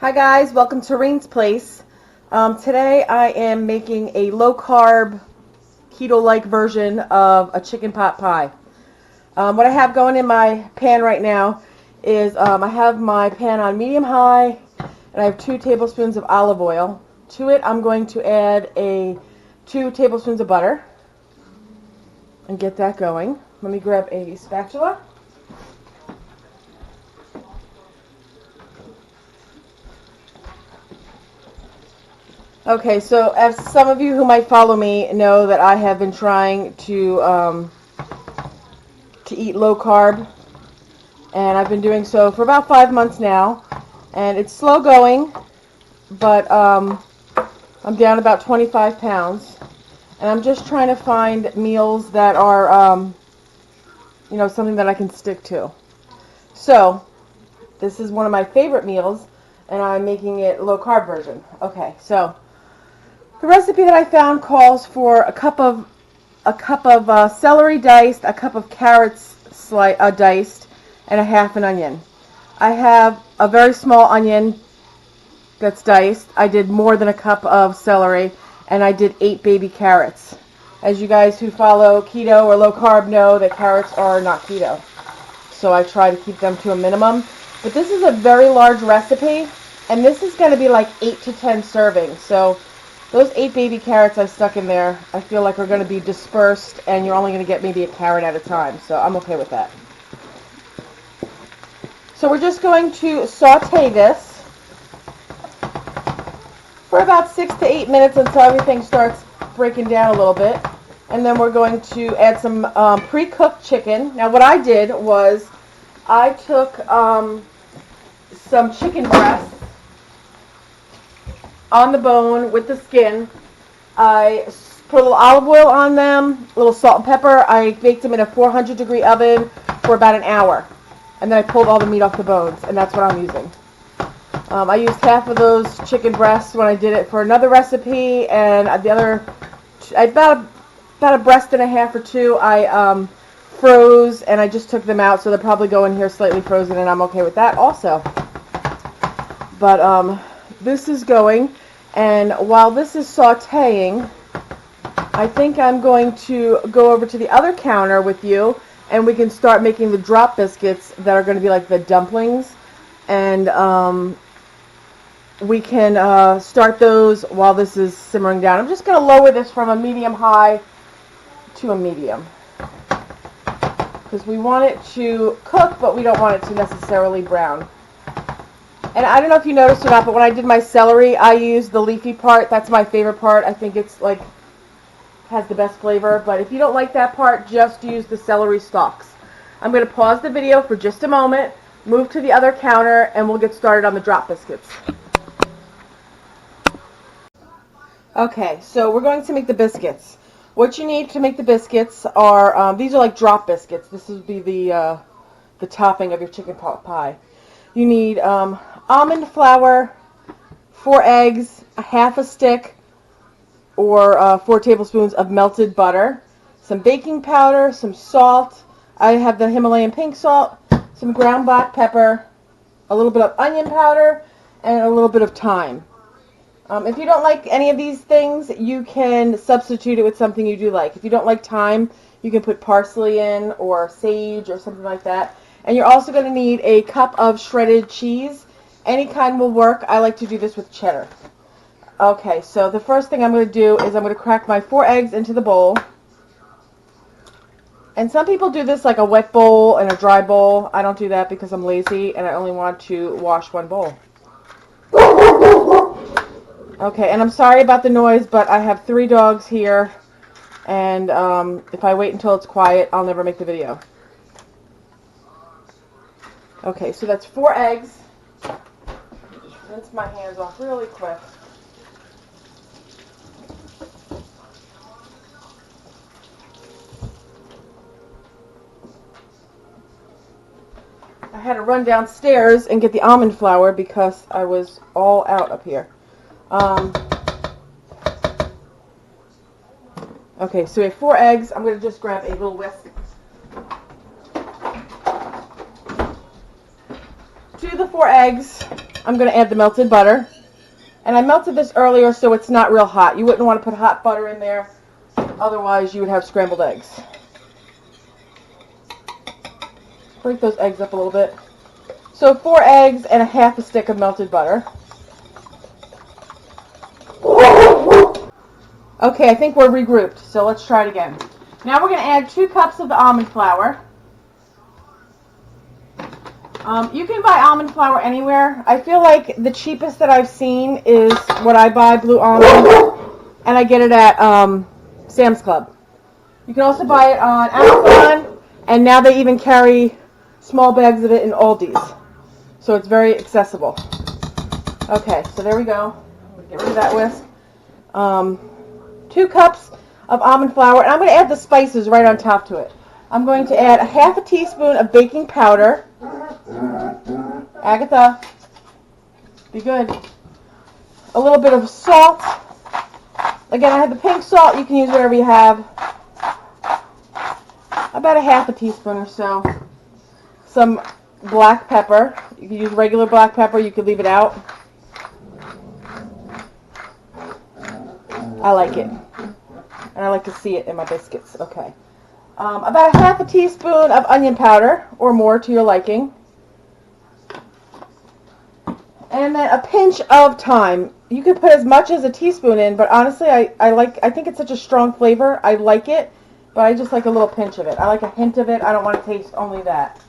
Hi guys, welcome to Reen's Place. Today I am making a low-carb, keto-like version of a chicken pot pie. What I have going in my pan right now is I have my pan on medium-high, and I have 2 tablespoons of olive oil. To it I'm going to add 2 tablespoons of butter and get that going. Let me grab a spatula. Okay, so as some of you who might follow me know that I have been trying to eat low carb, and I've been doing so for about 5 months now, and it's slow going, but I'm down about 25 pounds, and I'm just trying to find meals that are, something that I can stick to. So, this is one of my favorite meals, and I'm making it low carb version. Okay, so the recipe that I found calls for a cup of celery diced, a cup of carrots diced, and a half an onion. I have a very small onion that's diced. I did more than a cup of celery, and I did 8 baby carrots. As you guys who follow keto or low carb know, that carrots are not keto, so I try to keep them to a minimum. But this is a very large recipe, and this is going to be like 8 to 10 servings. So those 8 baby carrots I stuck in there, I feel like are going to be dispersed, and you're only going to get maybe a carrot at a time. So I'm okay with that. So we're just going to saute this for about 6 to 8 minutes until everything starts breaking down a little bit. And then we're going to add some pre-cooked chicken. Now what I did was I took some chicken breasts on the bone with the skin. I put a little olive oil on them, a little salt and pepper. I baked them in a 400-degree oven for about an hour. And then I pulled all the meat off the bones, and that's what I'm using. I used half of those chicken breasts when I did it for another recipe, and the other, about a breast and a half or 2, I froze, and I just took them out, so they'll probably go in here slightly frozen, and I'm okay with that also. But this is going, and while this is sauteing, I think I'm going to go over to the other counter with you, and we can start making the drop biscuits that are going to be like the dumplings, and we can start those while this is simmering down. I'm just going to lower this from a medium-high to a medium, because we want it to cook, but we don't want it to necessarily brown. And I don't know if you noticed or not, but when I did my celery, I used the leafy part. That's my favorite part. I think it's like has the best flavor. But if you don't like that part, just use the celery stalks. I'm going to pause the video for just a moment, move to the other counter, and we'll get started on the drop biscuits. Okay, so we're going to make the biscuits. What you need to make the biscuits are, these are like drop biscuits. This would be the topping of your chicken pot pie. You need almond flour, 4 eggs, a half a stick or 4 tablespoons of melted butter, some baking powder, some salt. I have the Himalayan pink salt, some ground black pepper, a little bit of onion powder, and a little bit of thyme. If you don't like any of these things, you can substitute it with something you do like. If you don't like thyme, you can put parsley in or sage or something like that. And you're also going to need a cup of shredded cheese. Any kind will work. I like to do this with cheddar. Okay, so the first thing I'm going to do is I'm going to crack my 4 eggs into the bowl. And some people do this like a wet bowl and a dry bowl. I don't do that because I'm lazy and I only want to wash 1 bowl. Okay, and I'm sorry about the noise, but I have 3 dogs here, and if I wait until it's quiet, I'll never make the video. Okay, so that's 4 eggs. Just rinse my hands off really quick. I had to run downstairs and get the almond flour because I was all out up here. Okay, so we have 4 eggs. I'm going to just grab a little whisk. To the 4 eggs, I'm going to add the melted butter. And I melted this earlier so it's not real hot. You wouldn't want to put hot butter in there, otherwise you would have scrambled eggs. Break those eggs up a little bit. So 4 eggs and a half a stick of melted butter. Okay, I think we're regrouped, so let's try it again. Now we're going to add 2 cups of the almond flour. You can buy almond flour anywhere. I feel like the cheapest that I've seen is what I buy, blue almond, and I get it at Sam's Club. You can also buy it on Amazon, and now they even carry small bags of it in Aldi's. So it's very accessible. Okay, so there we go. Get rid of that whisk. 2 cups of almond flour, and I'm going to add the spices right on top to it. I'm going to add a half a teaspoon of baking powder. Agatha, be good. A little bit of salt. Again, I have the pink salt. You can use whatever you have. About a half a teaspoon or so. Some black pepper. You can use regular black pepper. You could leave it out. I like it. And I like to see it in my biscuits. Okay. About a half a teaspoon of onion powder, or more to your liking. And then a pinch of thyme. You can put as much as a teaspoon in, but honestly, I think it's such a strong flavor. I like it, but I just like a little pinch of it. I like a hint of it. I don't want to taste only that.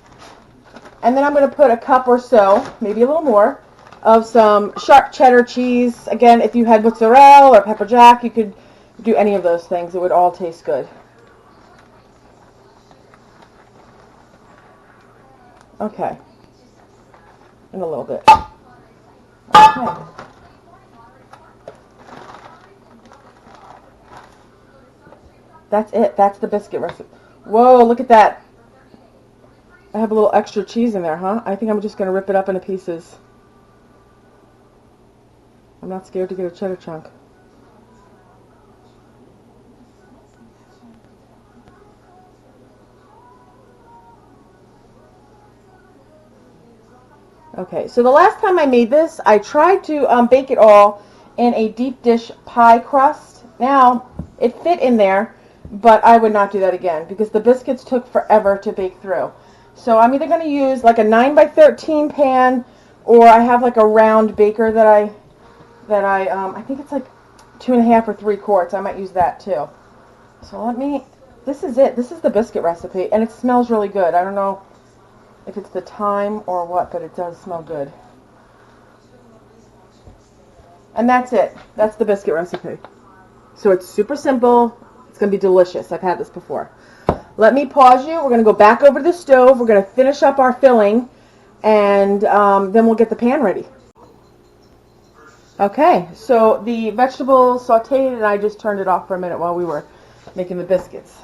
And then I'm going to put a cup or so, maybe a little more, of some sharp cheddar cheese. Again, if you had mozzarella or pepper jack, you could do any of those things. It would all taste good. Okay. And a little bit. Okay. That's it. That's the biscuit recipe. Whoa, look at that. I have a little extra cheese in there, huh? I think I'm just going to rip it up into pieces. I'm not scared to get a cheddar chunk. Okay, so the last time I made this, I tried to bake it all in a deep dish pie crust. Now, it fit in there, but I would not do that again because the biscuits took forever to bake through. So I'm either going to use like a 9x13 pan, or I have like a round baker that I think it's like 2.5 or 3 quarts. I might use that too. So this is it. This is the biscuit recipe, and it smells really good. I don't know if it's the thyme or what, but it does smell good. And that's it. That's the biscuit recipe. So it's super simple. It's going to be delicious. I've had this before. Let me pause you. We're going to go back over to the stove. We're going to finish up our filling, and then we'll get the pan ready. Okay, so the vegetables sauteed, and I just turned it off for a minute while we were making the biscuits.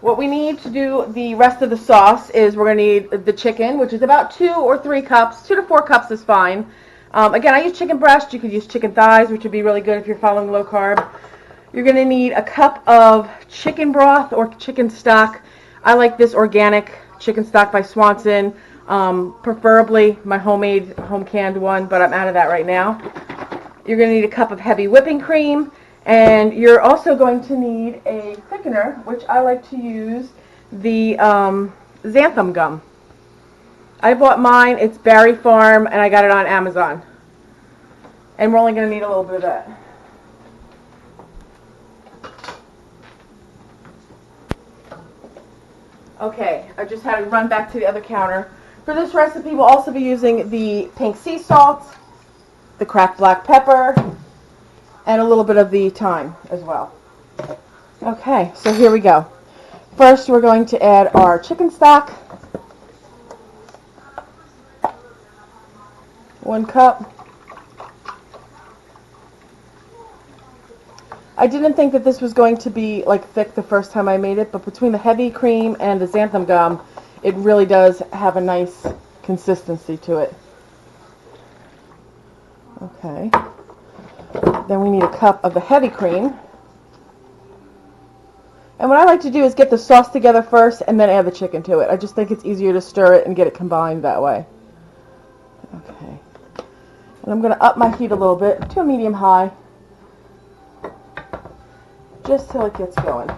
What we need to do the rest of the sauce is we're going to need the chicken, which is about 2 or 3 cups. 2 to 4 cups is fine. Again, I use chicken breast. You could use chicken thighs, which would be really good if you're following low carb. You're going to need a cup of chicken broth or chicken stock. I like this organic chicken stock by Swanson, preferably my homemade, home-canned one, but I'm out of that right now. You're going to need a cup of heavy whipping cream. And you're also going to need a thickener, which I like to use the Xantham gum. I bought mine. It's Berry Farm, and I got it on Amazon. And we're only going to need a little bit of that. Okay, I just had to run back to the other counter. For this recipe, we'll also be using the pink sea salt, the cracked black pepper, and a little bit of the thyme as well. Okay, so here we go. First, we're going to add our chicken stock. 1 cup. I didn't think that this was going to be like thick the first time I made it, but between the heavy cream and the xanthan gum, it really does have a nice consistency to it. Okay. Then we need a cup of the heavy cream. And what I like to do is get the sauce together first and then add the chicken to it. I just think it's easier to stir it and get it combined that way. Okay. And I'm going to up my heat a little bit to a medium high, just till it gets going.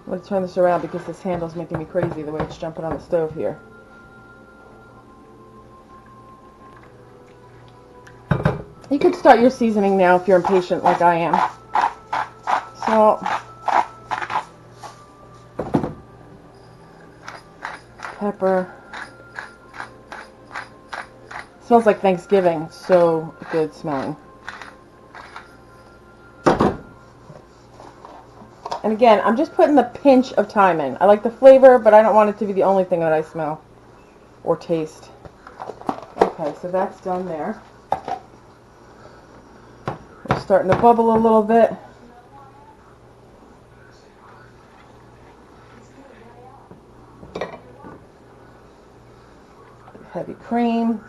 I'm going to turn this around because this handle's making me crazy the way it's jumping on the stove here. You could start your seasoning now if you're impatient like I am. Salt, pepper. Smells like Thanksgiving. It's so good smelling. And again, I'm just putting the pinch of thyme in. I like the flavor, but I don't want it to be the only thing that I smell or taste. Okay, so that's done there. It's starting to bubble a little bit. Heavy cream.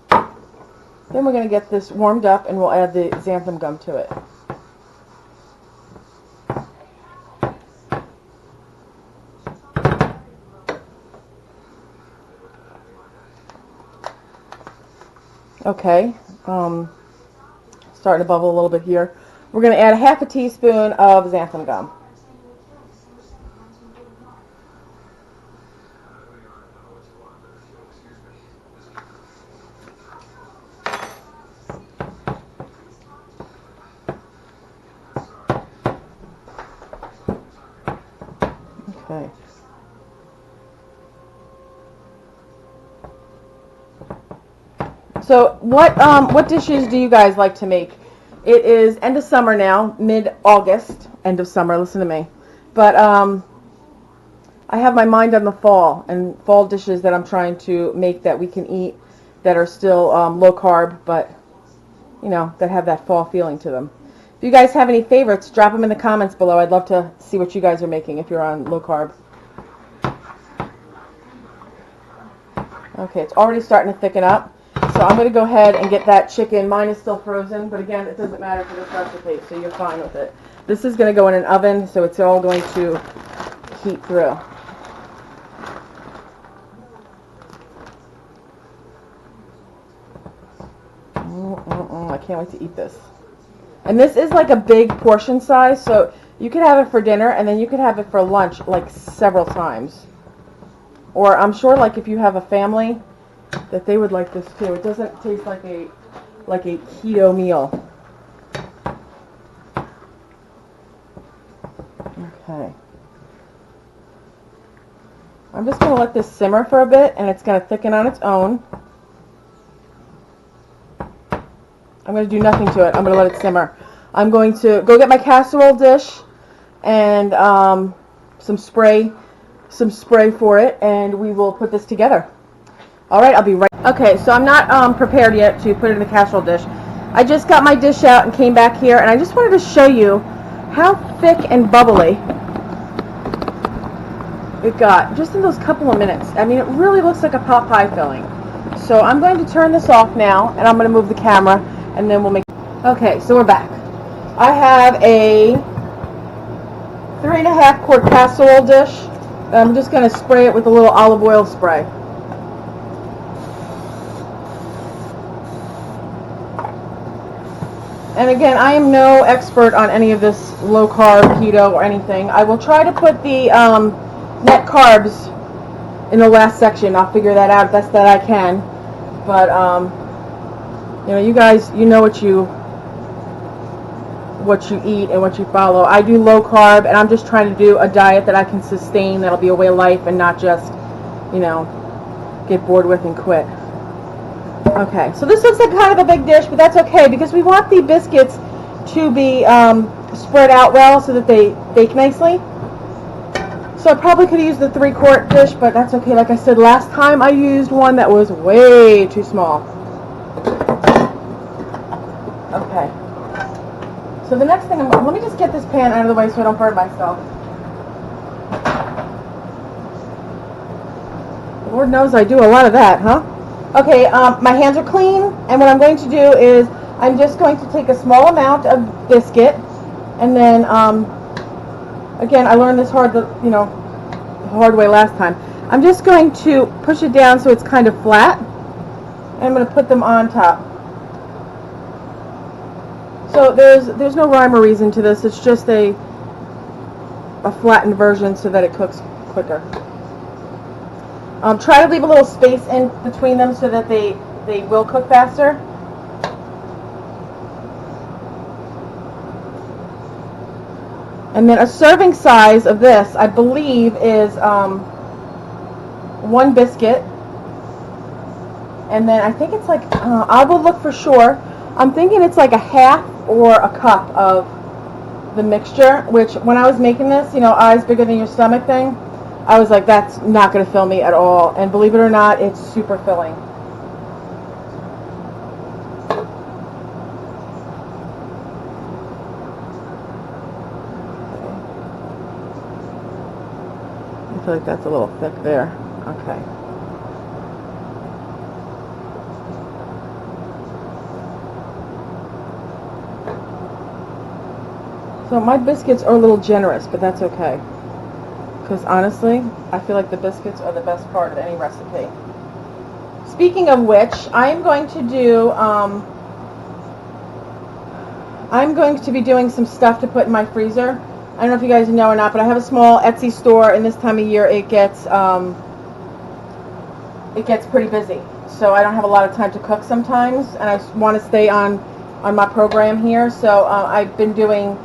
Then we're going to get this warmed up and we'll add the xanthan gum to it. Okay, starting to bubble a little bit here. We're going to add a half a teaspoon of xanthan gum. Okay. So what dishes do you guys like to make? It is end of summer now, mid-August, end of summer, listen to me. But I have my mind on the fall and fall dishes that I'm trying to make that we can eat that are still low carb, but you know, that have that fall feeling to them. If you guys have any favorites, drop them in the comments below. I'd love to see what you guys are making if you're on low carb. Okay, it's already starting to thicken up. So I'm going to go ahead and get that chicken. Mine is still frozen, but again, it doesn't matter for this recipe, so you're fine with it. This is going to go in an oven, so it's all going to heat through. I can't wait to eat this. And this is like a big portion size, so you could have it for dinner, and then you could have it for lunch like several times. Or I'm sure like if you have a family, that they would like this too. It doesn't taste like a keto meal. Okay. I'm just going to let this simmer for a bit, and it's going to thicken on its own. I'm going to do nothing to it. I'm going to let it simmer. I'm going to go get my casserole dish and some spray for it, and we will put this together. All right, I'll be right. Okay, so I'm not prepared yet to put it in the casserole dish. I just got my dish out and came back here, and I just wanted to show you how thick and bubbly it got just in those couple of minutes. I mean, it really looks like a pot pie filling. So I'm going to turn this off now, and I'm going to move the camera, and then we'll make. Okay, so we're back. I have a 3.5 quart casserole dish. I'm just going to spray it with a little olive oil spray. And again, I am no expert on any of this low carb, keto, or anything. I will try to put the Net Carbs in the last section. I'll figure that out best that I can. But you know, you guys, you know what you eat and what you follow. I do low carb, and I'm just trying to do a diet that I can sustain, that'll be a way of life, and not just, you know, get bored with and quit. Okay, so this looks like kind of a big dish, but that's okay because we want the biscuits to be spread out well so that they bake nicely. So I probably could have used the 3-quart dish, but that's okay. Like I said, last time I used one that was way too small. Okay. So the next thing, let me just get this pan out of the way so I don't burn myself. Lord knows I do a lot of that, huh? Okay, my hands are clean, and what I'm going to do is I'm just going to take a small amount of biscuit, and then, again, I learned this hard hard way last time. I'm just going to push it down so it's kind of flat. And I'm going to put them on top. So there's no rhyme or reason to this. It's just a flattened version so that it cooks quicker. Try to leave a little space in between them so that they will cook faster. And then a serving size of this, I believe, is 1 biscuit. And then I think it's like, I will look for sure. I'm thinking it's like a half or a cup of the mixture, which when I was making this, eyes bigger than your stomach thing, I was like, that's not going to fill me at all. And believe it or not, it's super filling. I feel like that's a little thick there. Okay. So my biscuits are a little generous, but that's okay. Because honestly, I feel like the biscuits are the best part of any recipe. Speaking of which, I'm going to be doing some stuff to put in my freezer. I don't know if you guys know or not, but I have a small Etsy store, and this time of year it gets pretty busy. So I don't have a lot of time to cook sometimes, and I want to stay on my program here. So I've been doing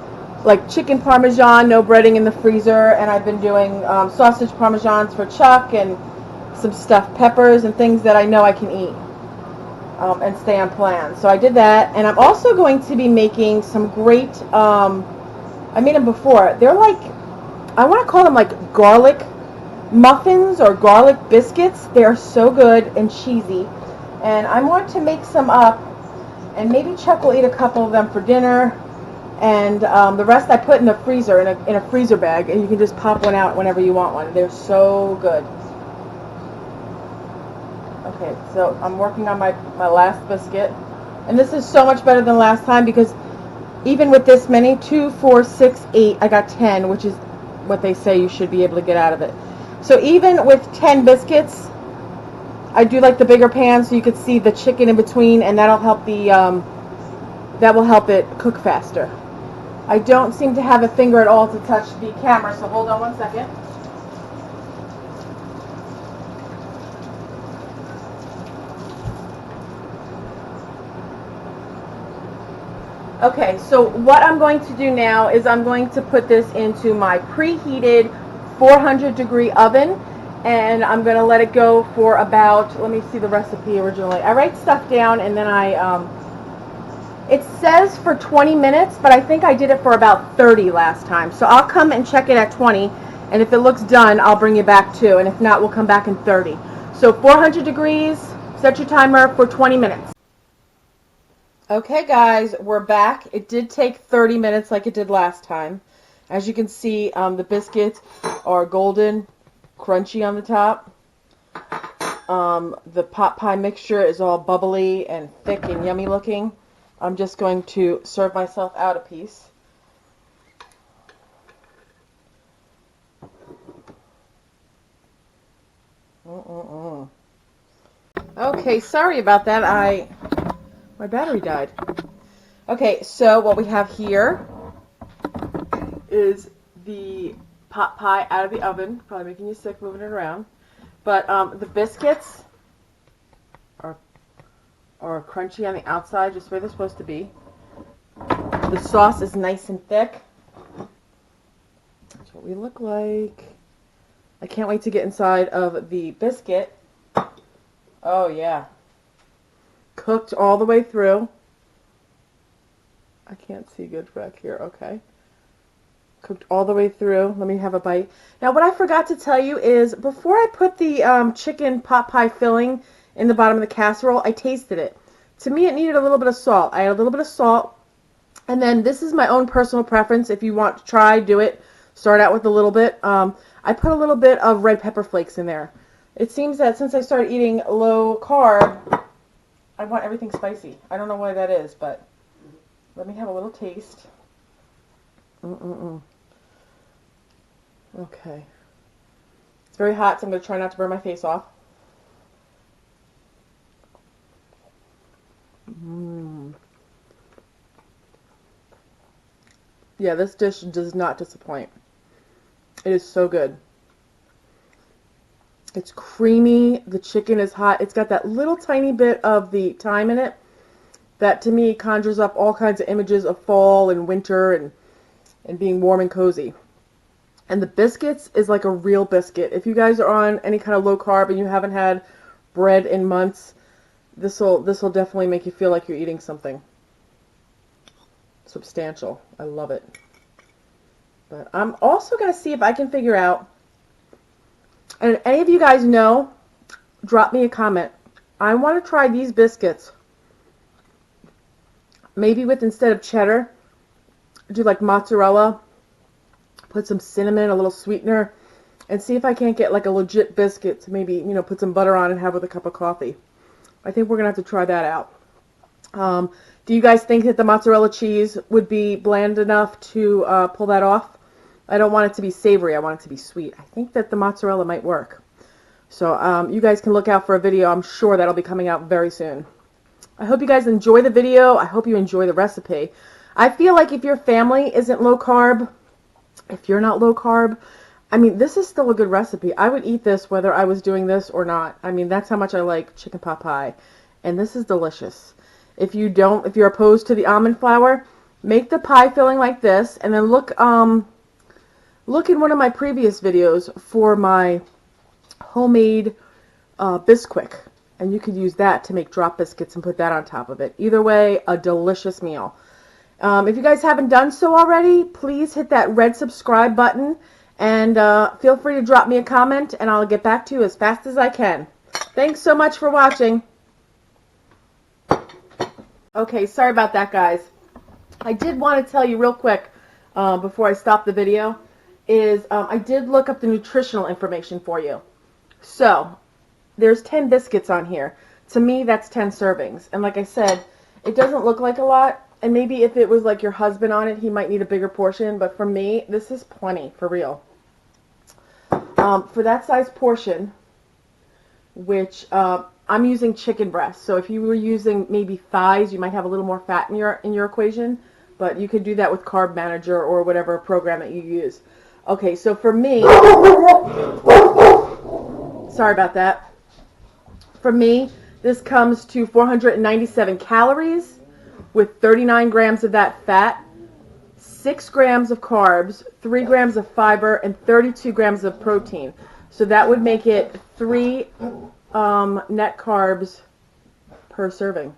like chicken parmesan, no breading in the freezer, and I've been doing sausage parmesans for Chuck and some stuffed peppers and things that I know I can eat and stay on plan. So I did that, and I'm also going to be making some great, I made them before. They're like, I want to call them like garlic muffins or garlic biscuits. They are so good and cheesy, and I want to make some up, and maybe Chuck will eat a couple of them for dinner, and the rest I put in the freezer, in a freezer bag, and you can just pop one out whenever you want one. They're so good. Okay, so I'm working on my last biscuit, and this is so much better than last time because even with this many, 2, 4, 6, 8, I got 10, which is what they say you should be able to get out of it. So even with 10 biscuits, I do like the bigger pan so you could see the chicken in between, and that'll help that will help it cook faster. I don't seem to have a finger at all to touch the camera, so hold on one second. Okay, so what I'm going to do now is I'm going to put this into my preheated 400 degree oven, and I'm going to let it go for about, let me see the recipe originally. I write stuff down, and then it says for 20 minutes, but I think I did it for about 30 last time. So I'll come and check it at 20, and if it looks done, I'll bring you back too, and if not, we'll come back in 30. So 400 degrees, set your timer for 20 minutes. Okay guys, we're back. It did take 30 minutes like it did last time. As you can see, the biscuits are golden, crunchy on the top. The pot pie mixture is all bubbly and thick and yummy looking. I'm just going to serve myself out a piece. Okay, sorry about that. My battery died. Okay, so what we have here is the pot pie out of the oven. Probably making you sick moving it around. But the biscuits are crunchy on the outside, just where they're supposed to be. The sauce is nice and thick. That's what we look like. I can't wait to get inside of the biscuit. Oh yeah. Cooked all the way through. I can't see good back here. Okay. Cooked all the way through. Let me have a bite. Now what I forgot to tell you is before I put the chicken pot pie filling in the bottom of the casserole, I tasted it. To me it needed a little bit of salt. I added a little bit of salt. And then this is my own personal preference. If you want to try, do it. Start out with a little bit. I put a little bit of red pepper flakes in there. It seems that since I started eating low carb, I want everything spicy. I don't know why that is, but let me have a little taste. Okay. very hot, so I'm going to try not to burn my face off. Yeah, this dish does not disappoint. It is so good. It's creamy. The chicken is hot. It's got that little tiny bit of the thyme in it that to me conjures up all kinds of images of fall and winter and being warm and cozy. And the biscuits is like a real biscuit. If you guys are on any kind of low carb and you haven't had bread in months, this will definitely make you feel like you're eating something substantial. I love it. But I'm also going to see if I can figure out, and if any of you guys know, drop me a comment. I want to try these biscuits. Maybe with, instead of cheddar, do like mozzarella, put some cinnamon, a little sweetener, and see if I can't get like a legit biscuit to maybe, you know, put some butter on and have with a cup of coffee. I think we're going to have to try that out. Do you guys think that the mozzarella cheese would be bland enough to pull that off? I don't want it to be savory. I want it to be sweet. I think that the mozzarella might work. So you guys can look out for a video. I'm sure that'll be coming out very soon. I hope you guys enjoy the video. I hope you enjoy the recipe. I feel like if your family isn't low carb, if you're not low carb, I mean, this is still a good recipe. I would eat this whether I was doing this or not. I mean, that's how much I like chicken pot pie. And this is delicious. If you're opposed to the almond flour, make the pie filling like this, and then look in one of my previous videos for my homemade Biscuit, and you could use that to make drop biscuits and put that on top of it. Either way, a delicious meal. If you guys haven't done so already, please hit that red subscribe button, and feel free to drop me a comment, and I'll get back to you as fast as I can. Thanks so much for watching. Okay, sorry about that, guys. I did want to tell you real quick before I stop the video, I did look up the nutritional information for you. So, there's 10 biscuits on here. To me, that's 10 servings. And like I said, it doesn't look like a lot. And maybe if it was like your husband on it, he might need a bigger portion. But for me, this is plenty, for real. For that size portion, which I'm using chicken breast. So if you were using maybe thighs, you might have a little more fat in your equation. But you could do that with Carb Manager or whatever program that you use. Okay, so for me, sorry about that. For me, this comes to 497 calories with 39 grams of that fat, 6 grams of carbs, 3 grams of fiber, and 32 grams of protein. So that would make it 3 net carbs per serving.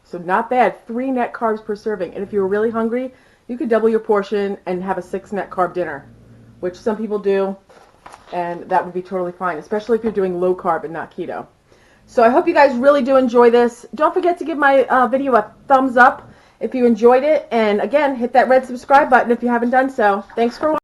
So not bad, 3 net carbs per serving. And if you were really hungry, you could double your portion and have a 6 net carb dinner, which some people do, and that would be totally fine, especially if you're doing low carb and not keto. So I hope you guys really do enjoy this. Don't forget to give my video a thumbs up if you enjoyed it, and again, hit that red subscribe button if you haven't done so. Thanks for watching.